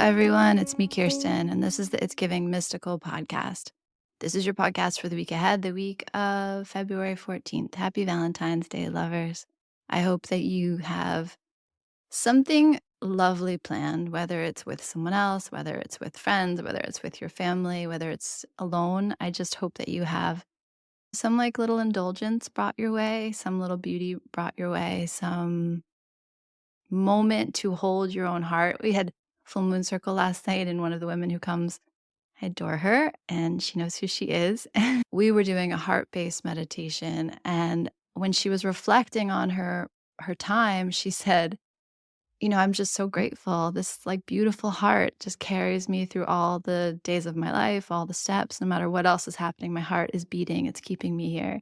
everyone. It's me, Kirsten, and this is the It's Giving Mystical podcast. This is your podcast for the week ahead, the week of February 14th. Happy Valentine's Day, lovers. I hope that you have something lovely planned, whether it's with someone else, whether it's with friends, whether it's with your family, whether it's alone. I just hope that you have some little indulgence brought your way, some little beauty brought your way, some moment to hold your own heart. We had full moon circle last night, and one of the women who comes, I adore her, and she knows who she is. We were doing a heart-based meditation, and when she was reflecting on her time, she said, I'm just so grateful. This beautiful heart just carries me through all the days of my life, all the steps, no matter what else is happening. My heart is beating. It's keeping me here.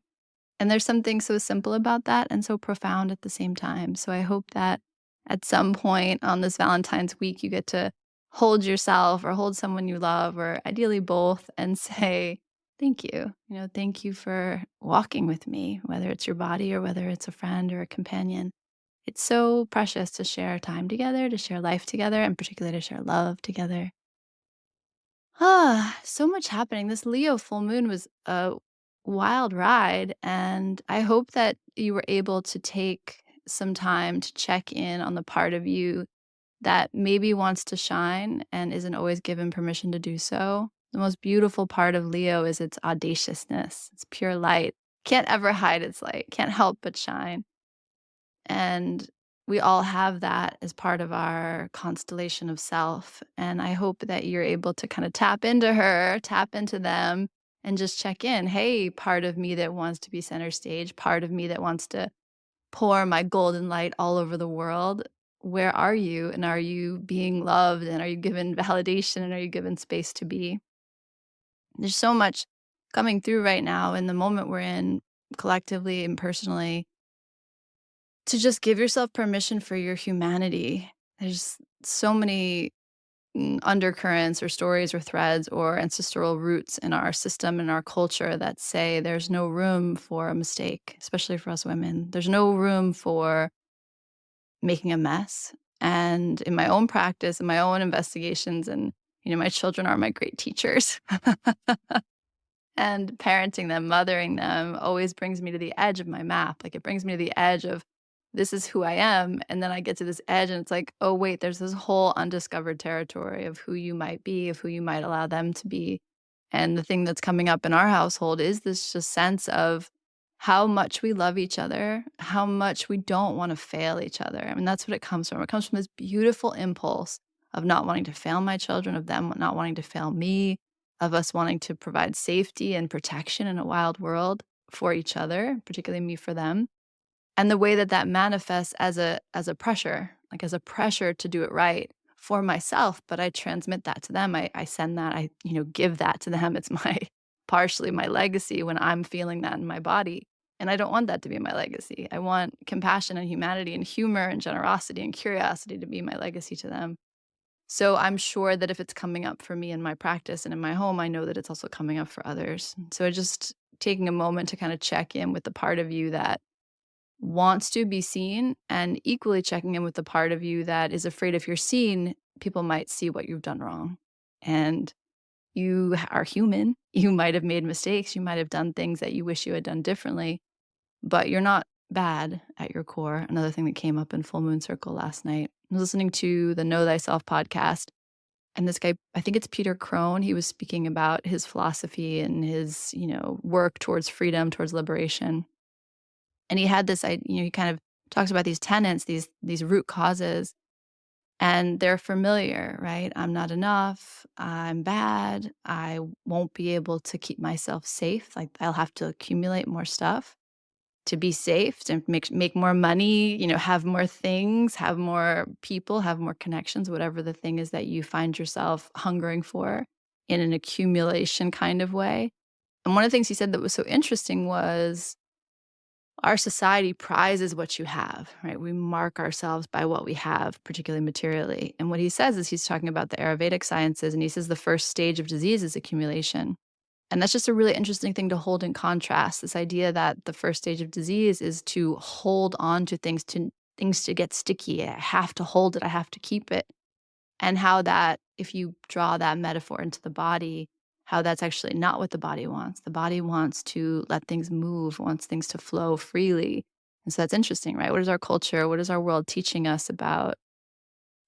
And there's something so simple about that and so profound at the same time. So I hope that at some point on this Valentine's week, you get to hold yourself or hold someone you love, or ideally both, and say, thank you. Thank you for walking with me, whether it's your body or whether it's a friend or a companion. It's so precious to share time together, to share life together, and particularly to share love together. So much happening. This Leo full moon was a wild ride, and I hope that you were able to take some time to check in on the part of you that maybe wants to shine and isn't always given permission to do so. The most beautiful part of Leo is its audaciousness, its pure light. Can't ever hide its light, can't help but shine. And we all have that as part of our constellation of self. And I hope that you're able to kind of tap into her, tap into them, and just check in. Hey, part of me that wants to be center stage, part of me that wants to pour my golden light all over the world. Where are you? And are you being loved? And are you given validation? And are you given space to be? There's so much coming through right now in the moment we're in, collectively and personally, to just give yourself permission for your humanity. There's so many undercurrents or stories or threads or ancestral roots in our system and our culture that say there's no room for a mistake, especially for us women. There's no room for making a mess. And in my own practice, in my own investigations, and my children are my great teachers. And parenting them, mothering them always brings me to the edge of my map. It brings me to the edge of this is who I am. And then I get to this edge and it's like, oh, wait, there's this whole undiscovered territory of who you might be, of who you might allow them to be. And the thing that's coming up in our household is this just sense of how much we love each other, how much we don't want to fail each other. I mean, that's what it comes from. It comes from this beautiful impulse of not wanting to fail my children, of them not wanting to fail me, of us wanting to provide safety and protection in a wild world for each other, particularly me for them. And the way that that manifests as a pressure, as a pressure to do it right for myself, but I transmit that to them. I send that, I give that to them. It's partially my legacy when I'm feeling that in my body. And I don't want that to be my legacy. I want compassion and humanity and humor and generosity and curiosity to be my legacy to them. So I'm sure that if it's coming up for me in my practice and in my home, I know that it's also coming up for others. So just taking a moment to kind of check in with the part of you that wants to be seen, and equally checking in with the part of you that is afraid if you're seen, people might see what you've done wrong. And you are human. You might have made mistakes. You might have done things that you wish you had done differently, but you're not bad at your core. Another thing that came up in Full Moon Circle last night. I was listening to the Know Thyself podcast, and this guy, I think it's Peter Crone, he was speaking about his philosophy and his, work towards freedom, towards liberation. And he had this, he kind of talks about these tenets, these root causes, and they're familiar, right? I'm not enough. I'm bad. I won't be able to keep myself safe. I'll have to accumulate more stuff to be safe, to make more money, have more things, have more people, have more connections, whatever the thing is that you find yourself hungering for in an accumulation kind of way. And one of the things he said that was so interesting was our society prizes what you have, right? We mark ourselves by what we have, particularly materially. And what he says is he's talking about the Ayurvedic sciences, and he says the first stage of disease is accumulation. And that's just a really interesting thing to hold in contrast, this idea that the first stage of disease is to hold on to things to get sticky. I have to hold it. I have to keep it. And how that if you draw that metaphor into the body, how that's actually not what the body wants. The body wants to let things move, wants things to flow freely. And so that's interesting, right? What is our culture? What is our world teaching us about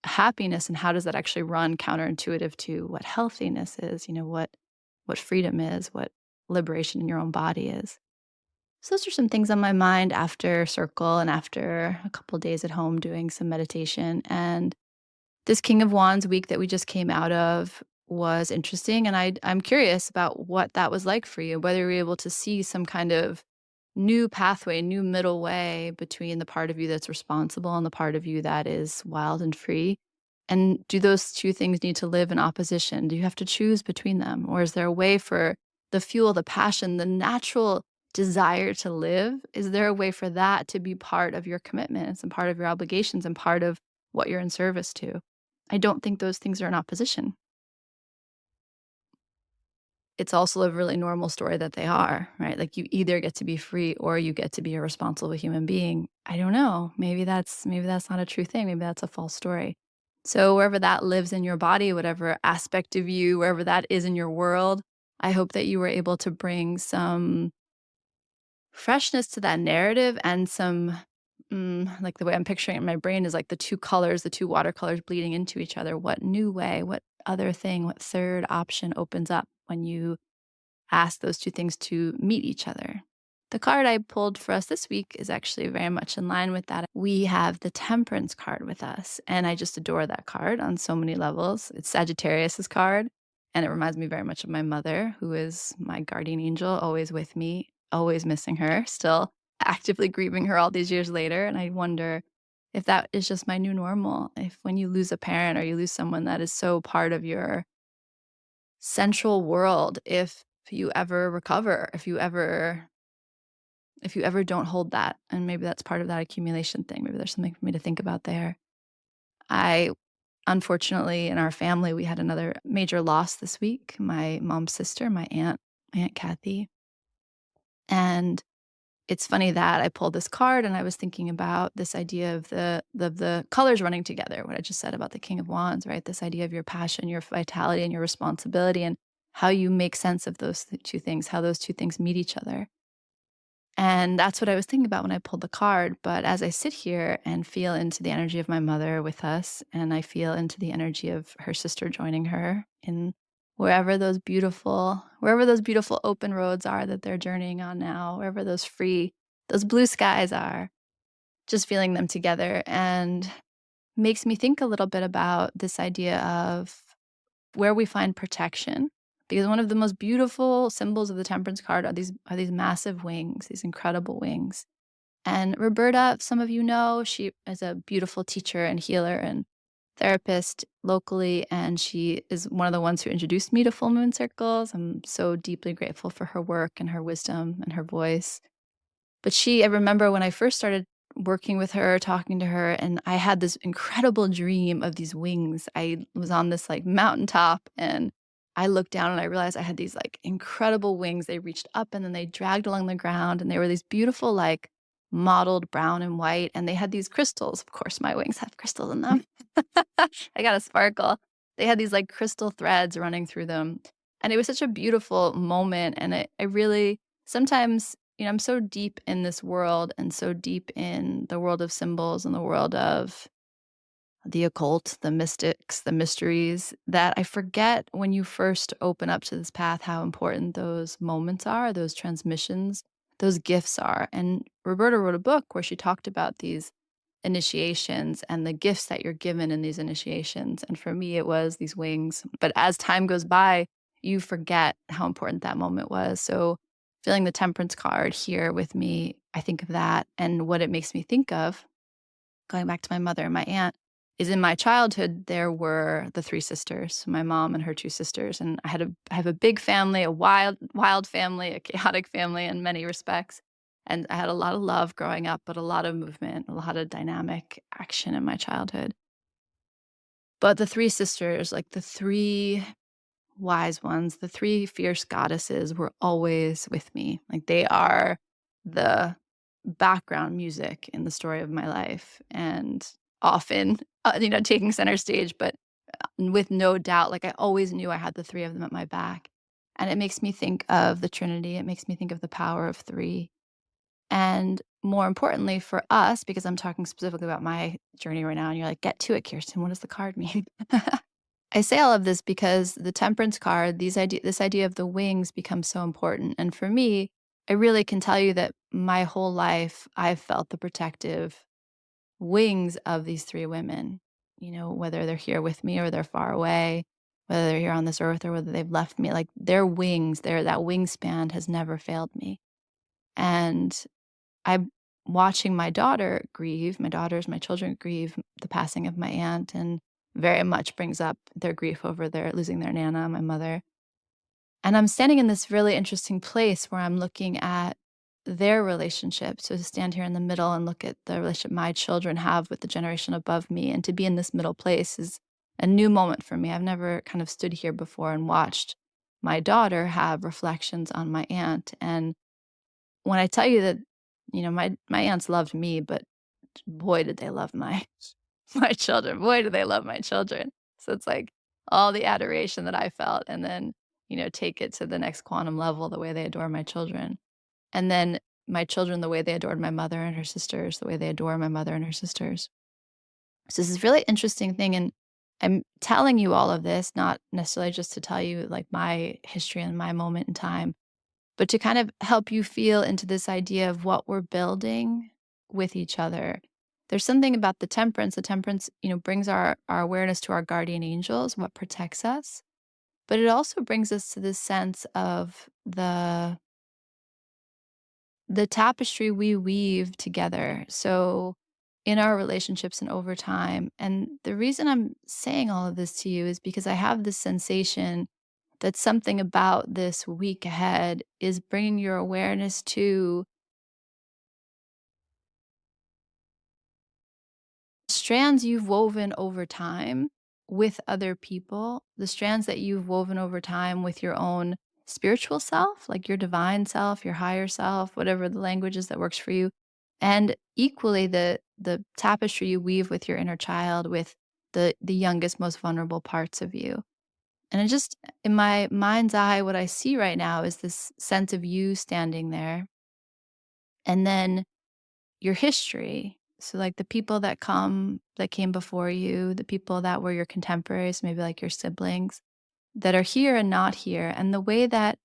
happiness, and how does that actually run counterintuitive to what healthiness is, what freedom is, what liberation in your own body is. So those are some things on my mind after circle and after a couple days at home doing some meditation. And this King of Wands week that we just came out of was interesting, and I'm curious about what that was like for you, whether you were able to see some kind of new pathway, new middle way between the part of you that's responsible and the part of you that is wild and free. And do those two things need to live in opposition? Do you have to choose between them? Or is there a way for the fuel, the passion, the natural desire to live? Is there a way for that to be part of your commitments and part of your obligations and part of what you're in service to? I don't think those things are in opposition. It's also a really normal story that they are, right? Like, you either get to be free or you get to be a responsible human being. I don't know. Maybe that's not a true thing. Maybe that's a false story. So wherever that lives in your body, whatever aspect of you, wherever that is in your world, I hope that you were able to bring some freshness to that narrative and some like the way I'm picturing it in my brain is like the two colors, the two watercolors bleeding into each other. What new way, what other thing, what third option opens up when you ask those two things to meet each other? The card I pulled for us this week is actually very much in line with that. We have the Temperance card with us, and I just adore that card on so many levels. It's Sagittarius's card, and it reminds me very much of my mother, who is my guardian angel, always with me, always missing her, still actively grieving her all these years later. And I wonder if that is just my new normal. If when you lose a parent or you lose someone that is so part of your central world, if you ever recover, if you ever don't hold that, and maybe that's part of that accumulation thing, maybe there's something for me to think about there. I Unfortunately, in our family, we had another major loss this week. My mom's sister, my aunt Kathy. And it's funny that I pulled this card and I was thinking about this idea of the colors running together, what I just said about the King of Wands, right? This idea of your passion, your vitality, and your responsibility, and how you make sense of those two things, how those two things meet each other. And that's what I was thinking about when I pulled the card. But as I sit here and feel into the energy of my mother with us, and I feel into the energy of her sister joining her in wherever those beautiful open roads are that they're journeying on now, wherever those blue skies are, just feeling them together and makes me think a little bit about this idea of where we find protection. Because one of the most beautiful symbols of the Temperance card are these massive wings, these incredible wings. And Roberta, some of you know, she is a beautiful teacher and healer and therapist locally, and she is one of the ones who introduced me to full moon circles. I'm so deeply grateful for her work and her wisdom and her voice. But I remember when I first started working with her, talking to her, and I had this incredible dream of these wings. I was on this like mountaintop, and I looked down and I realized I had these like incredible wings. They reached up and then they dragged along the ground, and they were these beautiful, like mottled brown and white. And they had these crystals. Of course, my wings have crystals in them. I got a sparkle. They had these like crystal threads running through them. And it was such a beautiful moment. And I really, sometimes, I'm so deep in this world and so deep in the world of symbols and the world of the occult, the mystics, the mysteries, that I forget when you first open up to this path how important those moments are, those transmissions, those gifts are. And Roberta wrote a book where she talked about these initiations and the gifts that you're given in these initiations. And for me, it was these wings. But as time goes by, you forget how important that moment was. So feeling the Temperance card here with me, I think of that. And what it makes me think of, going back to my mother and my aunt, is in my childhood, there were the three sisters, my mom and her two sisters. And I have a big family, a wild family, a chaotic family in many respects. And I had a lot of love growing up, but a lot of movement, a lot of dynamic action in my childhood. But the three sisters, like the three wise ones, the three fierce goddesses were always with me. Like they are the background music in the story of my life and often, taking center stage, but with no doubt. Like, I always knew I had the 3 of them at my back. And it makes me think of the Trinity. It makes me think of the power of 3. And more importantly for us, because I'm talking specifically about my journey right now, and you're like, "Get to it, Kirsten. What does the card mean?" I say all of this because the Temperance card, this idea of the wings becomes so important. And for me, I really can tell you that my whole life I've felt the protective wings of these 3 women, whether they're here with me or they're far away, whether they're here on this earth or whether they've left me, like, their wings, that wingspan has never failed me. And I'm watching my daughters, my children grieve the passing of my aunt, and very much brings up their grief over their losing their nana, my mother. And I'm standing in this really interesting place where I'm looking at their relationship. So to stand here in the middle and look at the relationship my children have with the generation above me, and to be in this middle place is a new moment for me. I've never kind of stood here before and watched my daughter have reflections on my aunt. And when I tell you that, my aunts loved me, but boy, did they love my my children. Boy, do they love my children. So it's like all the adoration that I felt, and then, take it to the next quantum level, the way they adore my children. And then my children, the way they adored my mother and her sisters, the way they adore my mother and her sisters. So this is really interesting thing. And I'm telling you all of this, not necessarily just to tell you like my history and my moment in time, but to kind of help you feel into this idea of what we're building with each other. There's something about the temperance. The temperance, brings our awareness to our guardian angels, what protects us. But it also brings us to this sense of the tapestry we weave together. So in our relationships and over time. And the reason I'm saying all of this to you is because I have this sensation that something about this week ahead is bringing your awareness to strands you've woven over time with other people, the strands that you've woven over time with your own spiritual self, like your divine self, your higher self, whatever the language is that works for you. And equally the tapestry you weave with your inner child, with the youngest, most vulnerable parts of you. And it just, in my mind's eye, what I see right now is this sense of you standing there. And then your history. So, like the people that came before you, the people that were your contemporaries, maybe like your siblings that are here and not here. And the way that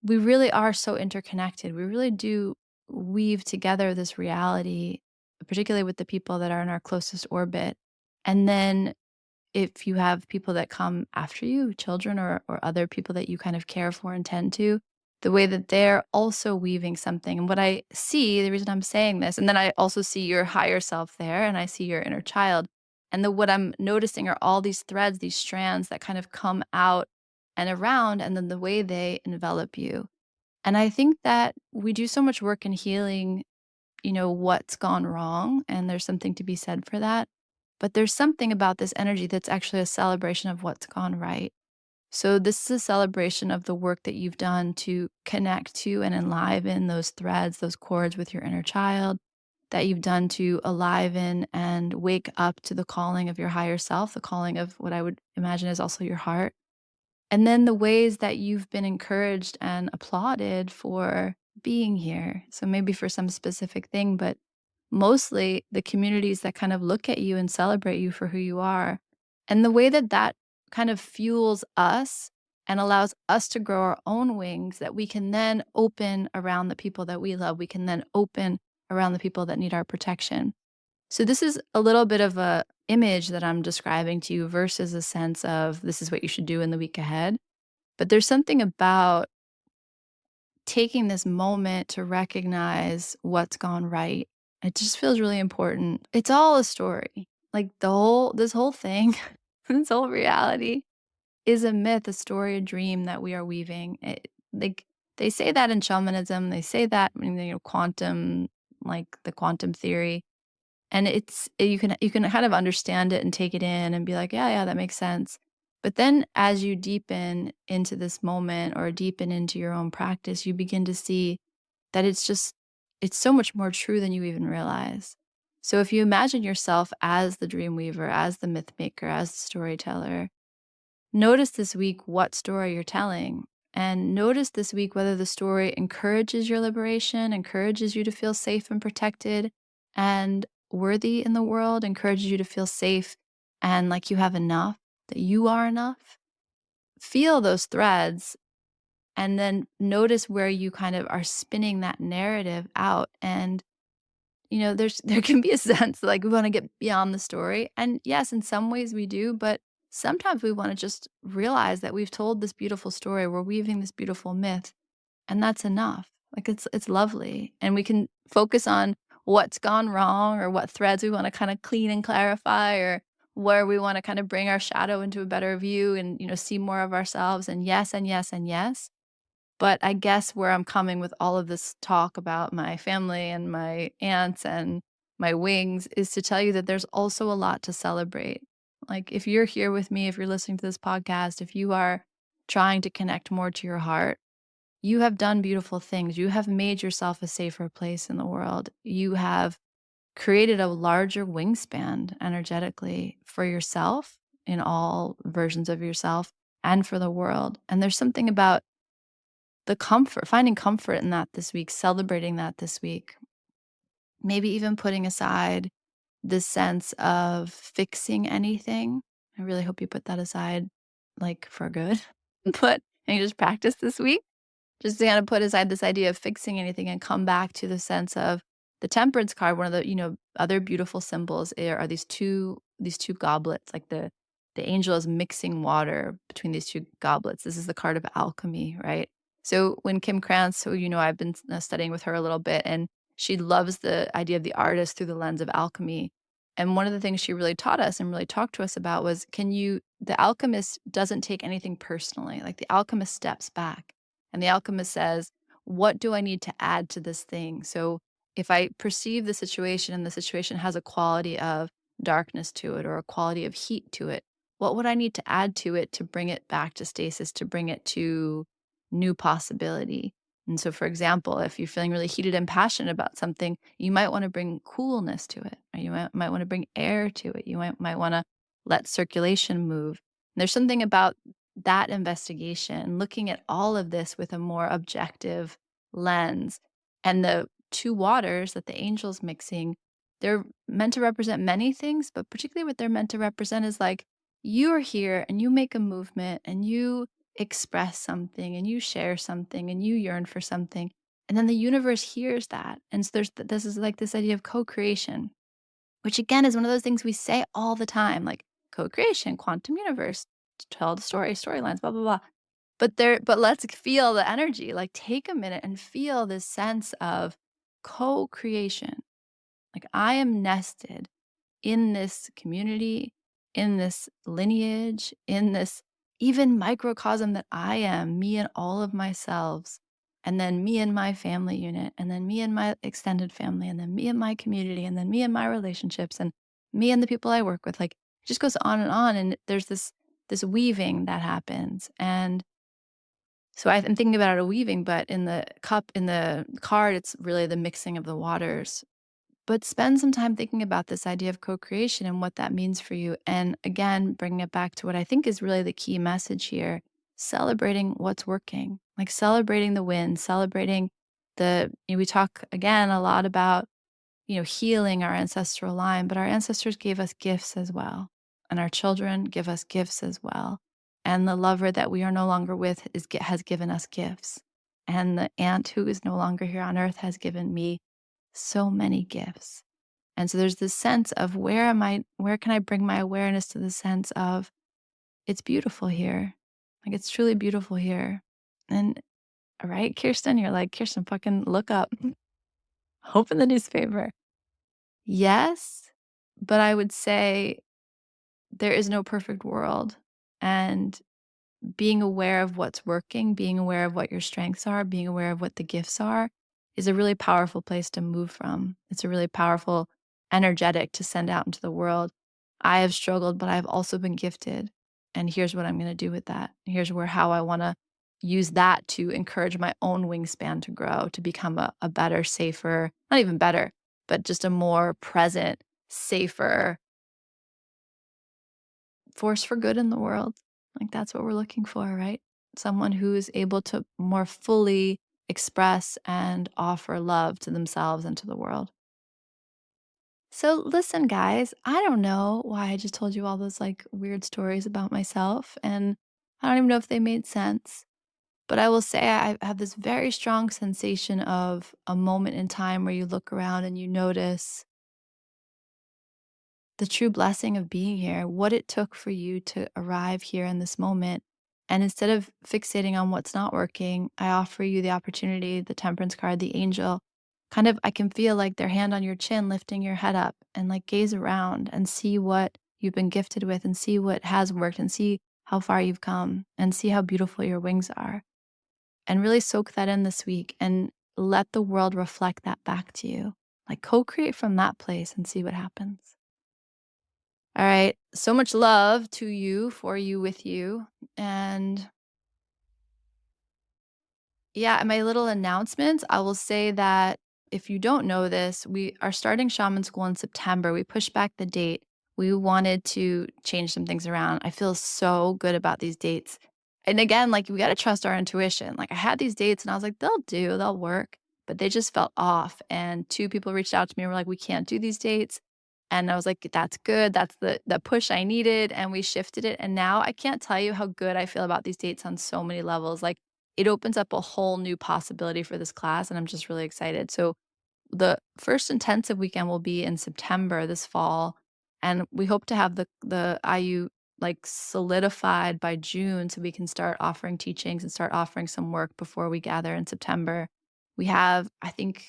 we really are so interconnected. We really do weave together this reality, particularly with the people that are in our closest orbit. And then if you have people that come after you, children or other people that you kind of care for and tend to, the way that they're also weaving something. And what I see, the reason I'm saying this, and then I also see your higher self there, and I see your inner child. And what I'm noticing are all these threads, these strands that kind of come out and around, and then the way they envelop you. And I think that we do so much work in healing, what's gone wrong, and there's something to be said for that. But there's something about this energy that's actually a celebration of what's gone right. So this is a celebration of the work that you've done to connect to and enliven those threads, those cords with your inner child, that you've done to aliven and wake up to the calling of your higher self, the calling of what I would imagine is also your heart. And then the ways that you've been encouraged and applauded for being here. So maybe for some specific thing, but mostly the communities that kind of look at you and celebrate you for who you are. And the way that that kind of fuels us and allows us to grow our own wings, that we can then open around the people that we love. We can then open around the people that need our protection. So this is a little bit of a image that I'm describing to you versus a sense of this is what you should do in the week ahead. But there's something about taking this moment to recognize what's gone right. It just feels really important. It's all a story. Like this whole thing, this whole reality is a myth, a story, a dream that we are weaving. Like they say that in shamanism, they say that in quantum, like the quantum theory. And you can kind of understand it and take it in and be like, "Yeah, yeah, that makes sense." But then as you deepen into this moment or deepen into your own practice, you begin to see that it's so much more true than you even realize. So if you imagine yourself as the dream weaver, as the myth maker, as the storyteller, notice this week what story you're telling. And notice this week whether the story encourages your liberation, encourages you to feel safe and protected and worthy in the world, encourages you to feel safe and like you have enough, that you are enough. Feel those threads and then notice where you kind of are spinning that narrative out. And there can be a sense like we want to get beyond the story. And yes, in some ways we do, but sometimes we want to just realize that we've told this beautiful story, we're weaving this beautiful myth, and that's enough. Like it's lovely. And we can focus on what's gone wrong or what threads we want to kind of clean and clarify or where we want to kind of bring our shadow into a better view and see more of ourselves and yes and yes and yes. But I guess where I'm coming with all of this talk about my family and my aunts and my wings is to tell you that there's also a lot to celebrate. Like, if you're here with me, if you're listening to this podcast, if you are trying to connect more to your heart, you have done beautiful things. You have made yourself a safer place in the world. You have created a larger wingspan energetically for yourself in all versions of yourself and for the world. And there's something about the comfort finding comfort in that this week, celebrating that this week, maybe even putting aside this sense of fixing anything. I really hope you put that aside, like, for good. And you just practice this week. Just to kind of put aside this idea of fixing anything and come back to the sense of the temperance card. One of the, other beautiful symbols are these two goblets. Like the angel is mixing water between these two goblets. This is the card of alchemy, right? So when Kim Krantz, who I've been studying with her a little bit, and she loves the idea of the artist through the lens of alchemy. And one of the things she really taught us and really talked to us about was, the alchemist doesn't take anything personally. Like, the alchemist steps back and the alchemist says, what do I need to add to this thing? So if I perceive the situation and the situation has a quality of darkness to it or a quality of heat to it, what would I need to add to it to bring it back to stasis, to bring it to new possibility? And so, for example, if you're feeling really heated and passionate about something, you might want to bring coolness to it, or you might want to bring air to it. You might want to let circulation move. And there's something about that investigation, looking at all of this with a more objective lens. And the two waters that the angel's mixing, they're meant to represent many things, but particularly what they're meant to represent is like, you are here and you make a movement and you express something and you share something and you yearn for something. And then the universe hears that. And so this is like this idea of co-creation, which again is one of those things we say all the time, like co-creation, quantum universe, tell the story, storylines, blah, blah, blah. But let's feel the energy. Like, take a minute and feel this sense of co-creation. Like, I am nested in this community, in this lineage, in this even microcosm that I am, me and all of myselves, and then me and my family unit, and then me and my extended family, and then me and my community, and then me and my relationships, and me and the people I work with. Like, it just goes on, and there's this weaving that happens. And so I'm thinking about a weaving, but in the card, it's really the mixing of the waters. But spend some time thinking about this idea of co-creation and what that means for you. And again, bringing it back to what I think is really the key message here, celebrating what's working, like celebrating the win, celebrating we talk again a lot about, healing our ancestral line, but our ancestors gave us gifts as well. And our children give us gifts as well. And the lover that we are no longer with has given us gifts. And the aunt who is no longer here on earth has given me so many gifts. And so there's this sense of where can I bring my awareness to the sense of it's beautiful here. Like, it's truly beautiful here. And right, Kirsten, you're like, Kirsten, fucking look up. Open the newspaper. Yes, but I would say there is no perfect world. And being aware of what's working, being aware of what your strengths are, being aware of what the gifts are is a really powerful place to move from. It's a really powerful energetic to send out into the world. I have struggled, but I've also been gifted. And here's what I'm going to do with that. Here's how I want to use that to encourage my own wingspan to grow, to become a better, safer, not even better, but just a more present, safer force for good in the world. Like, that's what we're looking for, right? Someone who is able to more fully express and offer love to themselves and to the world. So, listen, guys, I don't know why I just told you all those like weird stories about myself, and I don't even know if they made sense. But I will say I have this very strong sensation of a moment in time where you look around and you notice the true blessing of being here, what it took for you to arrive here in this moment. And instead of fixating on what's not working, I offer you the opportunity, the temperance card, the angel. Kind of, I can feel like their hand on your chin, lifting your head up and like gaze around and see what you've been gifted with and see what has worked and see how far you've come and see how beautiful your wings are. And really soak that in this week and let the world reflect that back to you. Like co create from that place and see what happens. All right. So much love to you, for you, with you. And yeah, my little announcements, I will say that if you don't know this, we are starting shaman school in September. We pushed back the date. We wanted to change some things around. I feel so good about these dates. And again, like we got to trust our intuition. Like I had these dates and I was like, they'll work, but they just felt off. And two people reached out to me and were like, we can't do these dates. And I was like, that's good. That's the push I needed. And we shifted it. And now I can't tell you how good I feel about these dates on so many levels. Like it opens up a whole new possibility for this class, and I'm just really excited. So the first intensive weekend will be in September this fall, and we hope to have the IU like solidified by June so we can start offering teachings and start offering some work before we gather in September. We have I think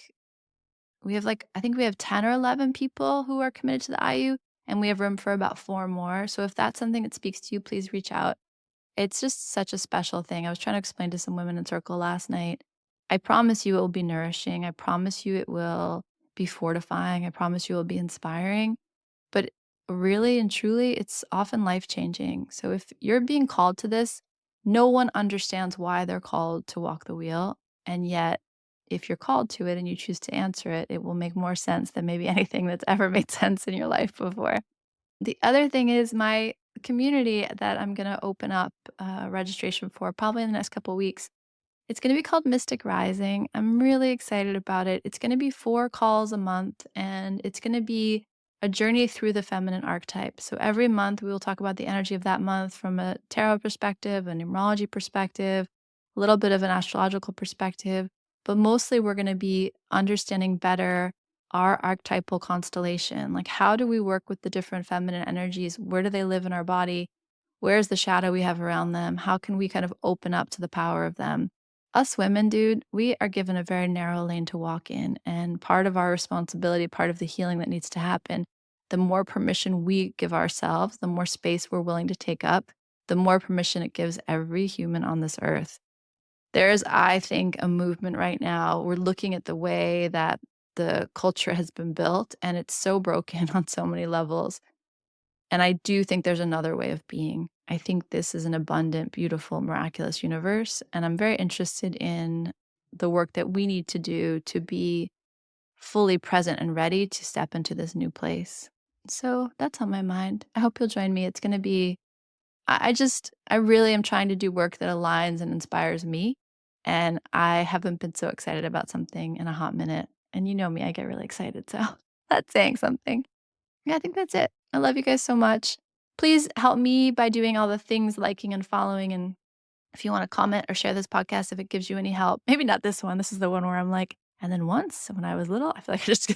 we have 10 or 11 people who are committed to the IU, and we have room for about 4 more. So if that's something that speaks to you, please reach out. It's just such a special thing. I was trying to explain to some women in circle last night. I promise you it will be nourishing. I promise you it will be fortifying. I promise you it will be inspiring. But really and truly, it's often life changing. So if you're being called to this, no one understands why they're called to walk the wheel. And yet, if you're called to it and you choose to answer it, it will make more sense than maybe anything that's ever made sense in your life before. The other thing is my community that I'm gonna open up, registration for probably in the next couple weeks. It's gonna be called Mystic Rising. I'm really excited about it. It's gonna be 4 calls a month, and it's gonna be a journey through the feminine archetype. So every month, we will talk about the energy of that month from a tarot perspective, a numerology perspective, a little bit of an astrological perspective, but mostly we're gonna be understanding better our archetypal constellation. Like, how do we work with the different feminine energies? Where do they live in our body? Where's the shadow we have around them? How can we kind of open up to the power of them? Us women, dude, we are given a very narrow lane to walk in. And part of our responsibility, part of the healing that needs to happen, the more permission we give ourselves, the more space we're willing to take up, the more permission it gives every human on this earth. There's, I think, a movement right now. We're looking at the way that the culture has been built, and it's so broken on so many levels. And I do think there's another way of being. I think this is an abundant, beautiful, miraculous universe. And I'm very interested in the work that we need to do to be fully present and ready to step into this new place. So that's on my mind. I hope you'll join me. It's going to be, I really am trying to do work that aligns and inspires me. And I haven't been so excited about something in a hot minute. And you know me, I get really excited. So that's saying something. Yeah, I think that's it. I love you guys so much. Please help me by doing all the things, liking and following. And if you want to comment or share this podcast, if it gives you any help, maybe not this one. This is the one where I'm like, and then once when I was little, I feel like I just,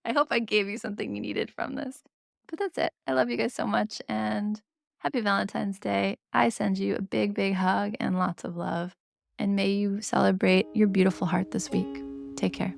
I hope I gave you something you needed from this. But that's it. I love you guys so much. And happy Valentine's Day. I send you a big, big hug and lots of love. And may you celebrate your beautiful heart this week. Take care.